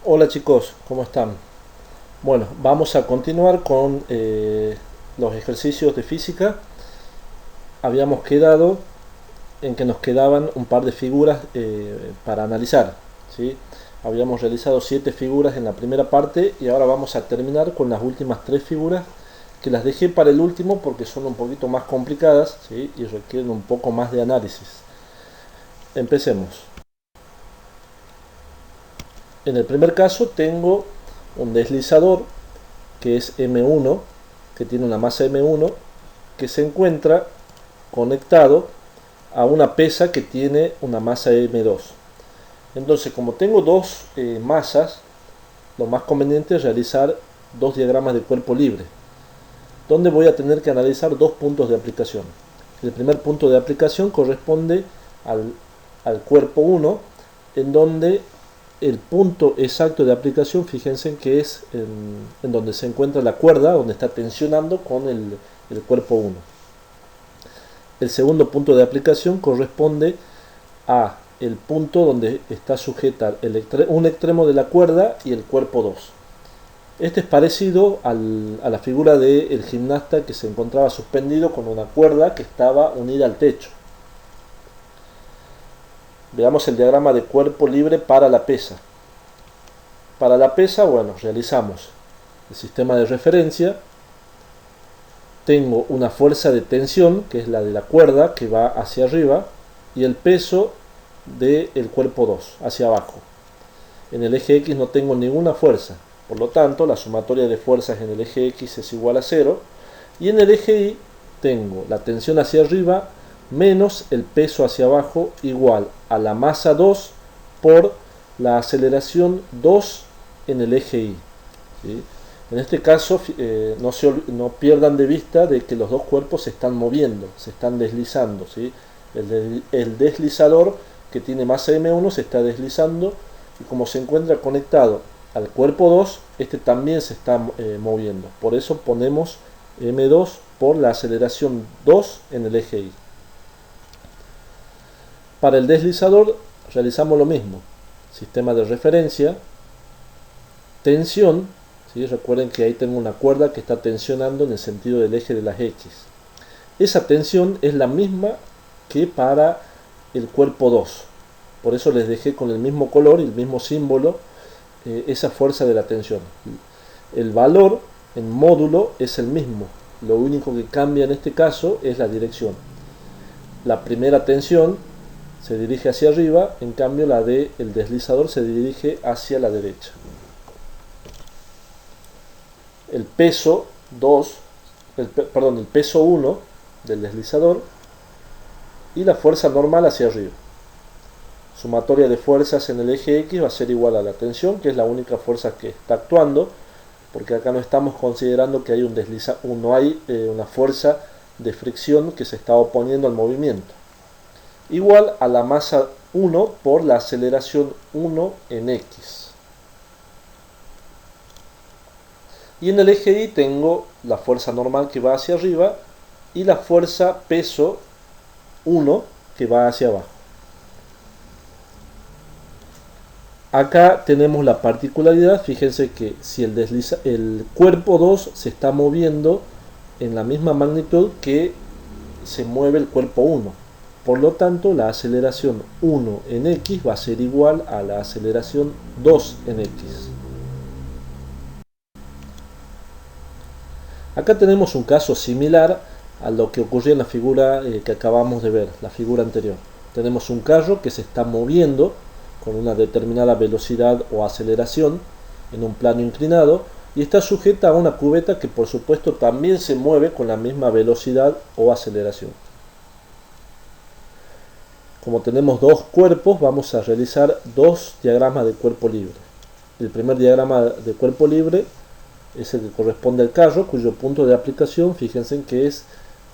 Hola chicos, ¿cómo están? Bueno, vamos a continuar con los ejercicios de física. Habíamos quedado en que nos quedaban un par de figuras para analizar, ¿sí? Habíamos realizado 7 figuras en la primera parte y ahora vamos a terminar con las últimas 3 figuras que las dejé para el último porque son un poquito más complicadas, ¿sí? Y requieren un poco más de análisis. Empecemos. En el primer caso tengo un deslizador que es M1, que tiene una masa M1, que se encuentra conectado a una pesa que tiene una masa M2. Entonces, como tengo dos masas, lo más conveniente es realizar dos diagramas de cuerpo libre, donde voy a tener que analizar dos puntos de aplicación. El primer punto de aplicación corresponde al cuerpo 1, en donde el punto exacto de aplicación, fíjense que es en donde se encuentra la cuerda, donde está tensionando con el cuerpo 1. El segundo punto de aplicación corresponde a el punto donde está sujeta un extremo de la cuerda y el cuerpo 2. Este es parecido a la figura del gimnasta que se encontraba suspendido con una cuerda que estaba unida al techo. Veamos el diagrama de cuerpo libre para la pesa. Para la pesa, bueno, realizamos el sistema de referencia. Tengo una fuerza de tensión, que es la de la cuerda, que va hacia arriba, y el peso del cuerpo 2, hacia abajo. En el eje X no tengo ninguna fuerza, por lo tanto la sumatoria de fuerzas en el eje X es igual a 0, y en el eje Y tengo la tensión hacia arriba menos el peso hacia abajo igual a la masa 2 por la aceleración 2 en el eje Y. ¿Sí? En este caso no pierdan de vista de que los dos cuerpos se están moviendo, se están deslizando. ¿Sí? El deslizador que tiene masa M1 se está deslizando y como se encuentra conectado al cuerpo 2, este también se está moviendo. Por eso ponemos M2 por la aceleración 2 en el eje Y. Para el deslizador realizamos lo mismo. Sistema de referencia, tensión, ¿sí? Recuerden que ahí tengo una cuerda que está tensionando en el sentido del eje de las X. Esa tensión es la misma que para el cuerpo 2. Por eso les dejé con el mismo color y el mismo símbolo esa fuerza de la tensión. El valor en módulo es el mismo. Lo único que cambia en este caso es la dirección. La primera tensión se dirige hacia arriba, en cambio la del deslizador se dirige hacia la derecha. El peso 2, el peso 1 del deslizador y la fuerza normal hacia arriba. Sumatoria de fuerzas en el eje X va a ser igual a la tensión, que es la única fuerza que está actuando, porque acá no estamos considerando que hay no hay una fuerza de fricción que se está oponiendo al movimiento. Igual a la masa 1 por la aceleración 1 en X. Y en el eje Y tengo la fuerza normal que va hacia arriba y la fuerza peso 1 que va hacia abajo. Acá tenemos la particularidad, fíjense que si el cuerpo 2 se está moviendo en la misma magnitud que se mueve el cuerpo 1. Por lo tanto, la aceleración 1 en X va a ser igual a la aceleración 2 en X. Acá tenemos un caso similar a lo que ocurrió en la figura que acabamos de ver, la figura anterior. Tenemos un carro que se está moviendo con una determinada velocidad o aceleración en un plano inclinado y está sujeta a una cubeta que por supuesto también se mueve con la misma velocidad o aceleración. Como tenemos dos cuerpos, vamos a realizar dos diagramas de cuerpo libre. El primer diagrama de cuerpo libre es el que corresponde al carro, cuyo punto de aplicación, fíjense que es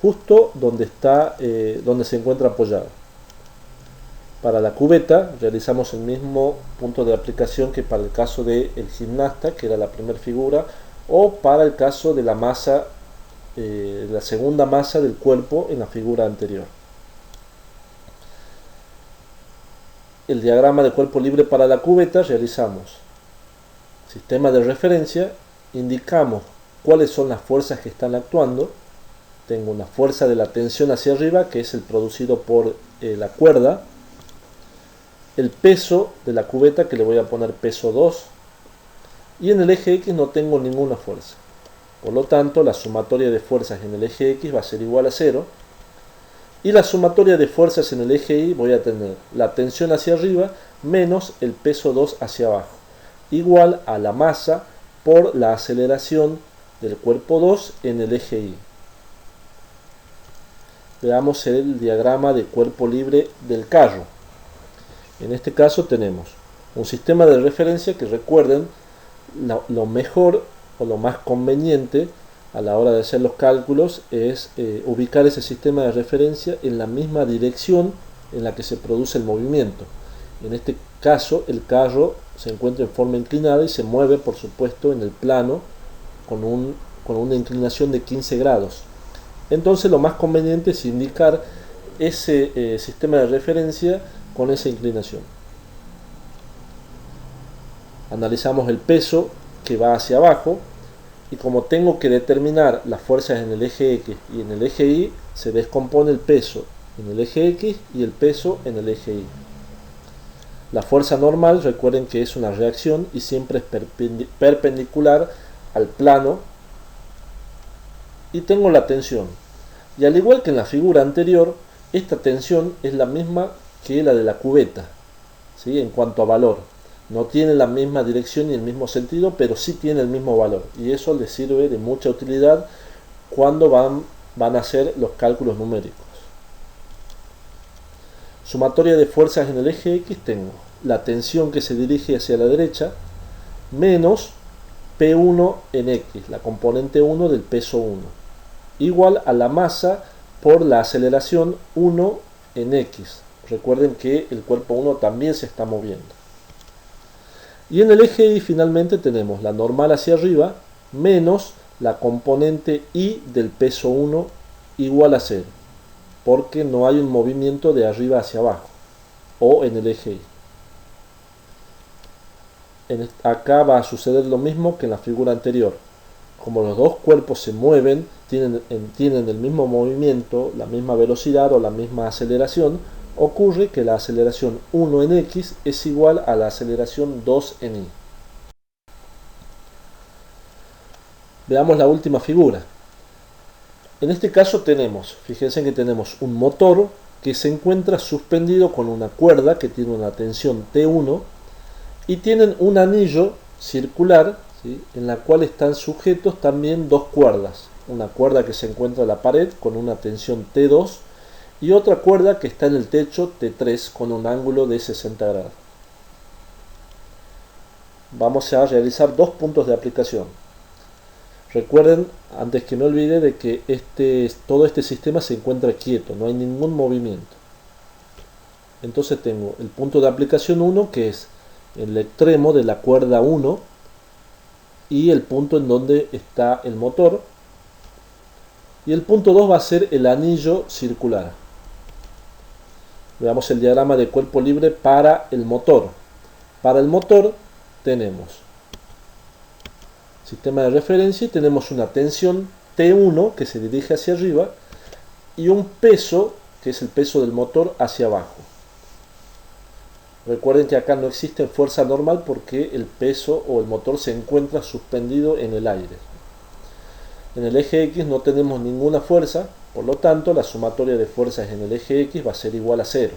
justo donde se encuentra apoyado. Para la cubeta realizamos el mismo punto de aplicación que para el caso del gimnasta, que era la primera figura, o para el caso de la masa, la segunda masa del cuerpo en la figura anterior. El diagrama de cuerpo libre para la cubeta realizamos sistema de referencia, indicamos cuáles son las fuerzas que están actuando. Tengo una fuerza de la tensión hacia arriba, que es el producido por la cuerda. El peso de la cubeta, que le voy a poner peso 2. Y en el eje X no tengo ninguna fuerza. Por lo tanto, la sumatoria de fuerzas en el eje X va a ser igual a 0. Y la sumatoria de fuerzas en el eje Y voy a tener la tensión hacia arriba menos el peso 2 hacia abajo, igual a la masa por la aceleración del cuerpo 2 en el eje Y. Veamos el diagrama de cuerpo libre del carro. En este caso tenemos un sistema de referencia que, recuerden, lo mejor o lo más conveniente a la hora de hacer los cálculos es ubicar ese sistema de referencia en la misma dirección en la que se produce el movimiento. En este caso, el carro se encuentra en forma inclinada y se mueve, por supuesto, en el plano con una inclinación de 15 grados. Entonces, lo más conveniente es indicar ese sistema de referencia con esa inclinación. Analizamos el peso que va hacia abajo. Y como tengo que determinar las fuerzas en el eje X y en el eje Y, se descompone el peso en el eje X y el peso en el eje Y. La fuerza normal, recuerden que es una reacción y siempre es perpendicular al plano. Y tengo la tensión. Y al igual que en la figura anterior, esta tensión es la misma que la de la cubeta, ¿sí? En cuanto a valor. No tiene la misma dirección ni el mismo sentido, pero sí tiene el mismo valor. Y eso les sirve de mucha utilidad cuando van a hacer los cálculos numéricos. Sumatoria de fuerzas en el eje X, tengo la tensión que se dirige hacia la derecha menos P1 en X, la componente 1 del peso 1, igual a la masa por la aceleración 1 en X. Recuerden que el cuerpo 1 también se está moviendo. Y en el eje Y finalmente tenemos la normal hacia arriba menos la componente Y del peso 1 igual a 0, porque no hay un movimiento de arriba hacia abajo, o en el eje Y. Acá va a suceder lo mismo que en la figura anterior. Como los dos cuerpos se mueven, tienen el mismo movimiento, la misma velocidad o la misma aceleración, ocurre que la aceleración 1 en X es igual a la aceleración 2 en Y. Veamos la última figura. En este caso fíjense que tenemos un motor que se encuentra suspendido con una cuerda que tiene una tensión T1 y tienen un anillo circular, ¿sí?, en la cual están sujetos también dos cuerdas. Una cuerda que se encuentra en la pared con una tensión T2 y otra cuerda que está en el techo T3 con un ángulo de 60 grados. Vamos a realizar dos puntos de aplicación. Recuerden, antes que me olvide, de que todo este sistema se encuentra quieto, no hay ningún movimiento. Entonces tengo el punto de aplicación 1, que es el extremo de la cuerda 1, y el punto en donde está el motor. Y el punto 2 va a ser el anillo circular. Veamos el diagrama de cuerpo libre para el motor. Para el motor tenemos sistema de referencia y tenemos una tensión T1 que se dirige hacia arriba y un peso, que es el peso del motor, hacia abajo. Recuerden que acá no existe fuerza normal porque el peso o el motor se encuentra suspendido en el aire. En el eje X no tenemos ninguna fuerza, por lo tanto la sumatoria de fuerzas en el eje X va a ser igual a 0.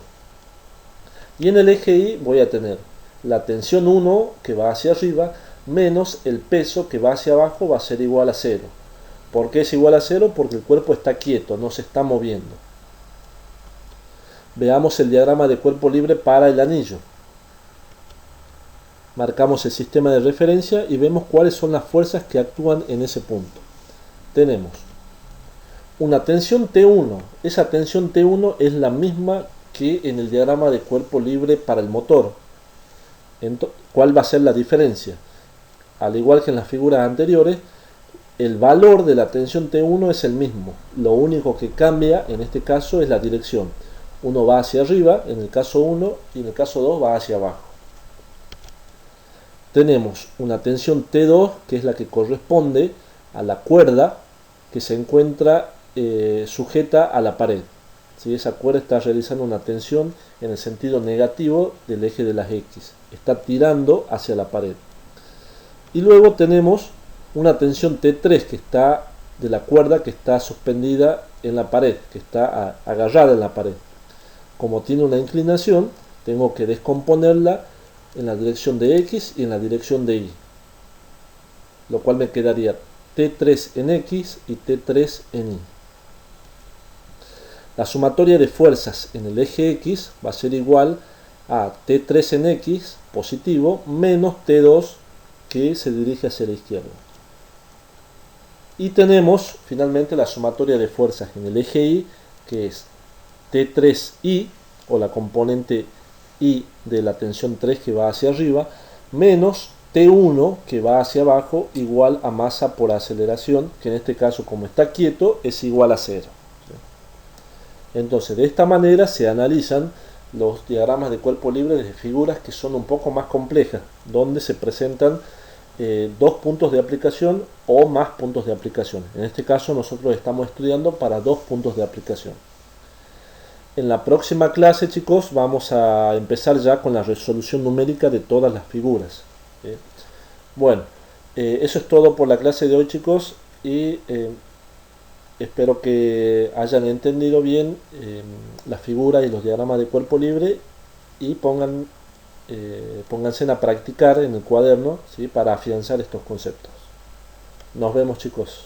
Y en el eje Y voy a tener la tensión 1 que va hacia arriba menos el peso que va hacia abajo, va a ser igual a 0. ¿Por qué es igual a 0? Porque el cuerpo está quieto, no se está moviendo. Veamos el diagrama de cuerpo libre para el anillo. Marcamos el sistema de referencia y vemos cuáles son las fuerzas que actúan en ese punto. Tenemos una tensión T1. Esa tensión T1 es la misma que en el diagrama de cuerpo libre para el motor. ¿Cuál va a ser la diferencia? Al igual que en las figuras anteriores, el valor de la tensión T1 es el mismo. Lo único que cambia en este caso es la dirección. Uno va hacia arriba en el caso 1 y en el caso 2 va hacia abajo. tenemos una tensión T2, que es la que corresponde a la cuerda que se encuentra sujeta a la pared. ¿Sí? Esa cuerda está realizando una tensión en el sentido negativo del eje de las X. Está tirando hacia la pared. Y luego tenemos una tensión T3 que está de la cuerda que está suspendida en la pared, que está agarrada en la pared. Como tiene una inclinación, tengo que descomponerla en la dirección de X y en la dirección de Y. Lo cual me quedaría T3 en X y T3 en Y. La sumatoria de fuerzas en el eje X va a ser igual a T3 en X positivo menos T2 que se dirige hacia la izquierda. Y tenemos finalmente la sumatoria de fuerzas en el eje Y, que es T3Y, o la componente Y de la tensión 3 que va hacia arriba, menos T1 que va hacia abajo, igual a masa por aceleración, que en este caso, como está quieto, es igual a 0. Entonces, de esta manera se analizan los diagramas de cuerpo libre de figuras que son un poco más complejas, donde se presentan dos puntos de aplicación o más puntos de aplicación. En este caso nosotros estamos estudiando para 2 puntos de aplicación. En la próxima clase, chicos, vamos a empezar ya con la resolución numérica de todas las figuras. Bueno, eso es todo por la clase de hoy, chicos, y espero que hayan entendido bien las figuras y los diagramas de cuerpo libre y pónganse a practicar en el cuaderno, ¿sí? Para afianzar estos conceptos. Nos vemos, chicos.